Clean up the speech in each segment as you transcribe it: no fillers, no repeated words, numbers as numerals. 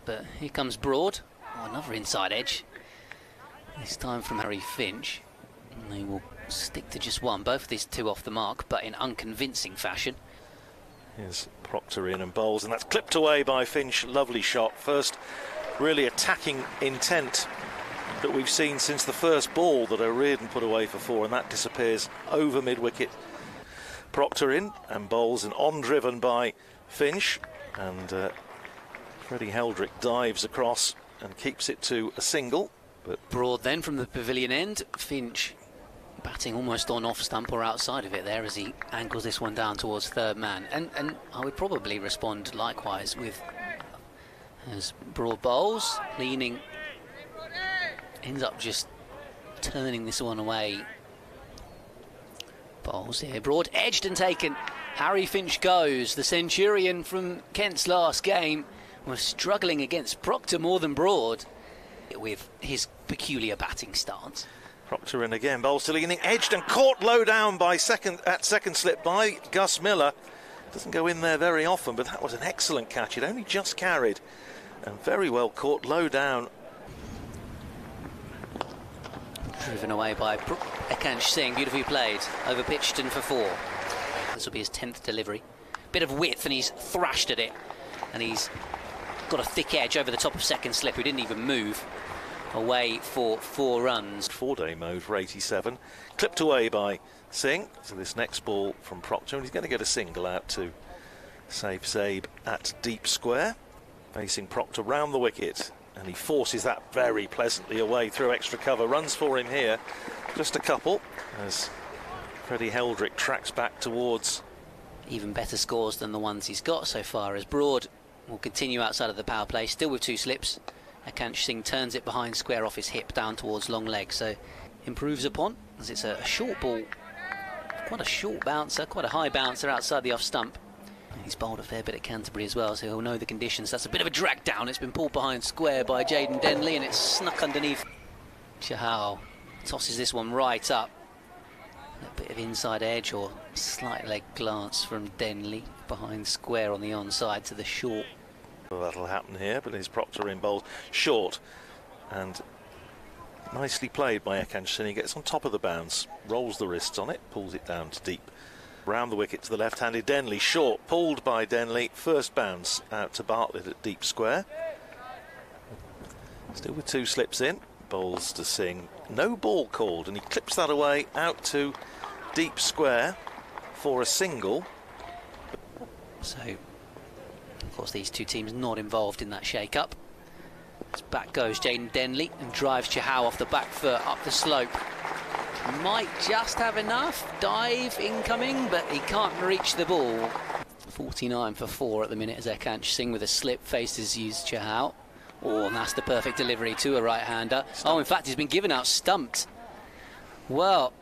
but here comes Broad. Oh, another inside edge. This time from Harry Finch. And they will stick to just one. Both of these two off the mark, but in unconvincing fashion. Here's Proctor in and bowls, and that's clipped away by Finch. Lovely shot. First really attacking intent that we've seen since the first ball that O'Riordan put away for 4, and that disappears over mid-wicket. Proctor in and bowls, and on-driven by Finch, and Freddie Heldrick dives across and keeps it to a single. But Broad then from the pavilion end. Finch batting almost on off stump or outside of it there as he angles this one down towards third man, and I would probably respond likewise with as Broad bowls, leaning, ends up just turning this one away. Bowls here, Broad edged and taken. Harry Finch goes. The Centurion from Kent's last game was struggling against Proctor more than Broad with his peculiar batting stance. Proctor in again, bowls to leaning, edged and caught low down by second slip by Gus Miller. Doesn't go in there very often, but that was an excellent catch. It only just carried and very well caught low down. Driven away by Ekansh Singh, beautifully played, over Pitchton for 4. This will be his 10th delivery. Bit of width and he's thrashed at it, and he's got a thick edge over the top of second slip, who didn't even move, away for 4 runs. 4-day mode for 87, clipped away by Singh. So this next ball from Proctor, and he's going to get a single out to save Zabe at deep square. Facing Proctor round the wicket, and he forces that very pleasantly away through extra cover. Runs for him here, just a couple, as Freddie Heldrick tracks back towards. Even better scores than the ones he's got so far, as Broad will continue outside of the power play, still with 2 slips. Ekansh Singh turns it behind square off his hip down towards long leg, so improves upon, as it's a short ball, quite a short bouncer, quite a high bouncer outside the off stump. He's bowled a fair bit at Canterbury as well, so he'll know the conditions. That's a bit of a drag down. It's been pulled behind square by Jayden Denley, and it's snuck underneath. Chahal tosses this one right up. A bit of inside edge or slight leg glance from Denley behind square on the onside to the short. Well, that'll happen here, but his Proctor in bowls short, and nicely played by Ekansh Singh. He gets on top of the bounce, rolls the wrists on it, pulls it down to deep. Round the wicket to the left-handed Denley, short, pulled by Denley, first bounce out to Bartlett at deep square. Still with 2 slips in, bowls to Singh, no ball called, and he clips that away out to deep square for a single. So, of course, these two teams not involved in that shake-up. As back goes Jayden Denley and drives Chahal off the back foot up the slope. Might just have enough, dive incoming, but he can't reach the ball. 49 for 4 at the minute as Ekansh Singh with a slip faces Chahal. Oh, and that's the perfect delivery to a right-hander. Oh, in fact, he's been given out stumped. Well,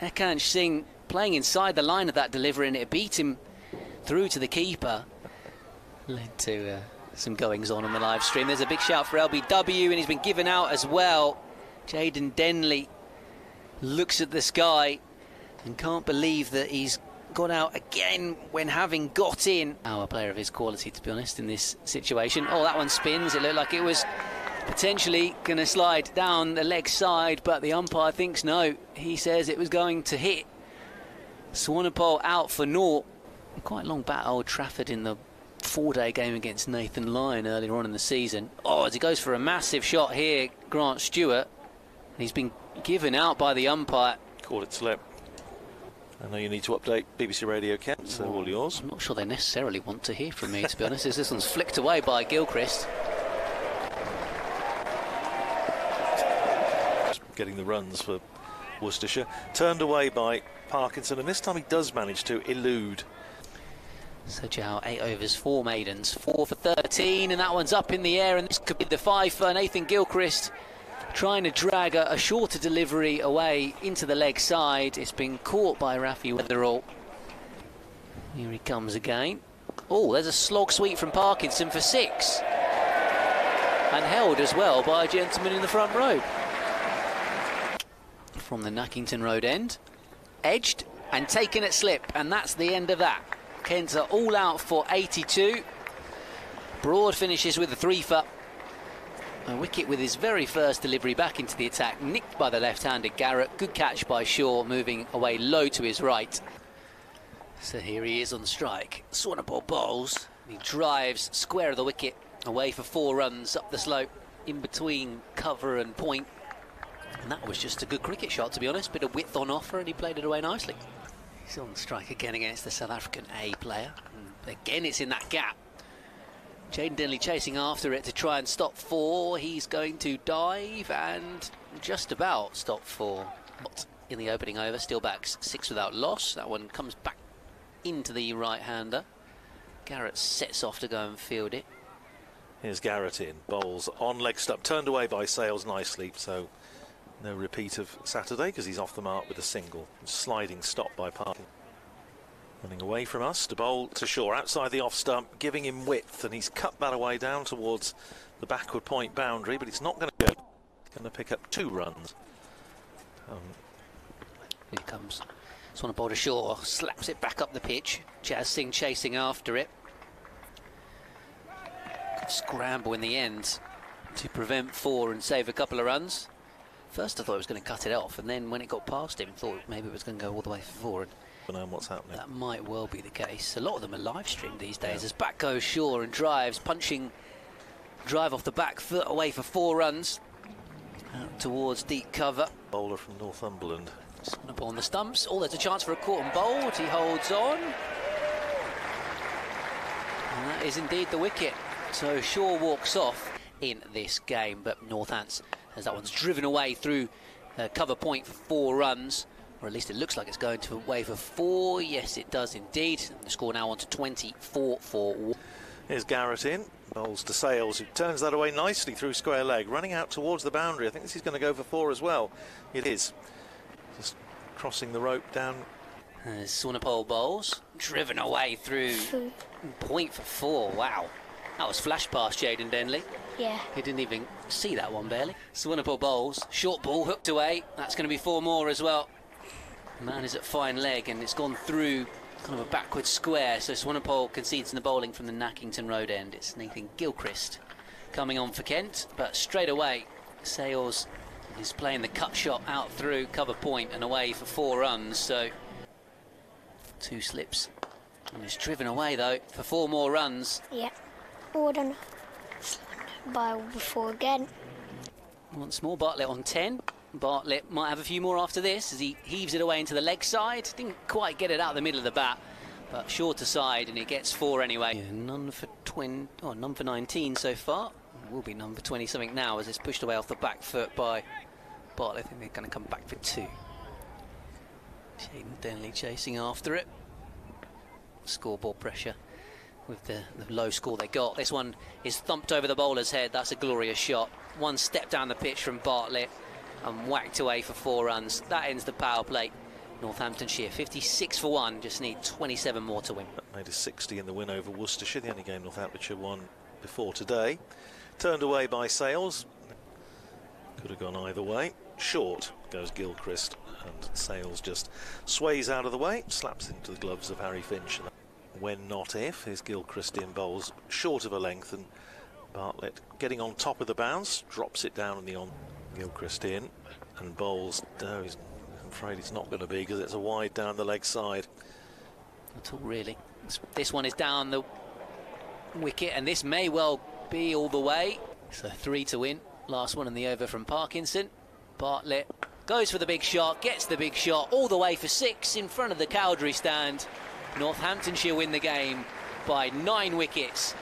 Ekansh Singh playing inside the line of that delivery, and it beat him through to the keeper. Led to some goings-on the live stream. There's a big shout for LBW, and he's been given out as well. Jayden Denley looks at the sky and can't believe that he's got out again when having got in. Our player of his quality, to be honest, in this situation. Oh, that one spins. It looked like it was potentially going to slide down the leg side, but the umpire thinks no. He says it was going to hit. Swanepoel out for naught. Quite long bat at Old Trafford in the 4-day game against Nathan Lyon earlier on in the season. Oh, as he goes for a massive shot here, Grant Stewart. He's been given out by the umpire. Called it slip. I know you need to update BBC Radio, Kent, so all yours. I'm not sure they necessarily want to hear from me, to be honest, as this one's flicked away by Gilchrist. Getting the runs for Worcestershire. Turned away by Parkinson, and this time he does manage to elude. So Chahal, 8 overs, 4 maidens, 4 for 13, and that one's up in the air, and this could be the 5 for Nathan Gilchrist. Trying to drag a shorter delivery away into the leg side. It's been caught by Rafi Weatherall. Here he comes again. Oh, there's a slog sweep from Parkinson for 6. And held as well by a gentleman in the front row. From the Nackington Road end. Edged and taken at slip, and that's the end of that. Kent are all out for 82. Broad finishes with a 3 for A wicket with his very first delivery back into the attack, nicked by the left-handed Garrett. Good catch by Shaw, moving away low to his right. So here he is on strike. Swanepoel bowls. He drives square of the wicket, away for 4 runs up the slope, in between cover and point. And that was just a good cricket shot, to be honest. Bit of width on offer, and he played it away nicely. He's on strike again against the South African A player. And again, it's in that gap. Jayden Denley chasing after it to try and stop 4. He's going to dive and just about stop 4. In the opening over, Steelbacks 6 without loss. That one comes back into the right-hander. Garrett sets off to go and field it. Here's Garrett in, bowls on leg stump, turned away by Sales nicely, so no repeat of Saturday because he's off the mark with a single. Sliding stop by Parkin. Running away from us to bowl to Shaw outside the off stump, giving him width, and he's cut that away down towards the backward point boundary, but it's not going to go. Going to pick up 2 runs. Here comes Swanepoel to Shaw, slaps it back up the pitch. Jazz Singh chasing after it. Scramble in the end to prevent 4 and save a couple of runs. First I thought it was going to cut it off, and then when it got past him, thought maybe it was going to go all the way for 4. What's happening? That might well be the case. A lot of them are live streamed these days. As back goes Shaw and drives, punching drive off the back foot away for 4 runs. Out towards deep cover. Bowler from Northumberland. Swanepoel on the stumps. Oh, there's a chance for a caught and bowled. He holds on. And that is indeed the wicket. So Shaw walks off in this game, but Northants, as that one's driven away through cover point for 4 runs. Or at least it looks like it's going to away for 4. Yes, it does indeed. And the score now on to 24 for 1. Here's Garrett in. Bowls to Sales, who turns that away nicely through square leg. Running out towards the boundary. I think this is going to go for 4 as well. It is. Just crossing the rope down. Swanepoel bowls. Driven away through point for 4. Wow. That was flashed past Jayden Denley. Yeah. He didn't even see that one barely. Swanepoel bowls. Short ball hooked away. That's going to be 4 more as well. Man is at fine leg, and it's gone through kind of a backward square, so Swanepoel concedes in the bowling from the Nackington Road end. It's Nathan Gilchrist coming on for Kent, but straight away Sales is playing the cut shot out through cover point and away for 4 runs, so 2 slips. And it's driven away though for 4 more runs. Yeah. Oh, done by before again. Once more, Bartlett on 10. Bartlett might have a few more after this as he heaves it away into the leg side. Didn't quite get it out the middle of the bat, but shorter side, and he gets 4 anyway. Yeah, none for 19 so far. It will be none for 20 something now as it's pushed away off the back foot by Bartlett. I think they're going to come back for 2. Jayden Denley chasing after it. Scoreboard pressure with the low score they got. This one is thumped over the bowler's head. That's a glorious shot. 1 step down the pitch from Bartlett and whacked away for 4 runs. That ends the power play. Northamptonshire 56 for 1, just need 27 more to win. That made a 60 in the win over Worcestershire, the only game Northamptonshire won before today. Turned away by Sales. Could have gone either way. Short goes Gilchrist, and Sales just sways out of the way, slaps into the gloves of Harry Finch. When not if, is Gilchrist in, bowls short of a length, and Bartlett getting on top of the bounce, drops it down in the on. Gilchrist in and bowls. No, I'm afraid it's not going to be because it's a wide down the leg side. Not all really. This one is down the wicket, and this may well be all the way. So 3 to win. Last one in the over from Parkinson. Bartlett goes for the big shot, gets the big shot all the way for 6 in front of the Cowdrey stand. Northamptonshire win the game by 9 wickets.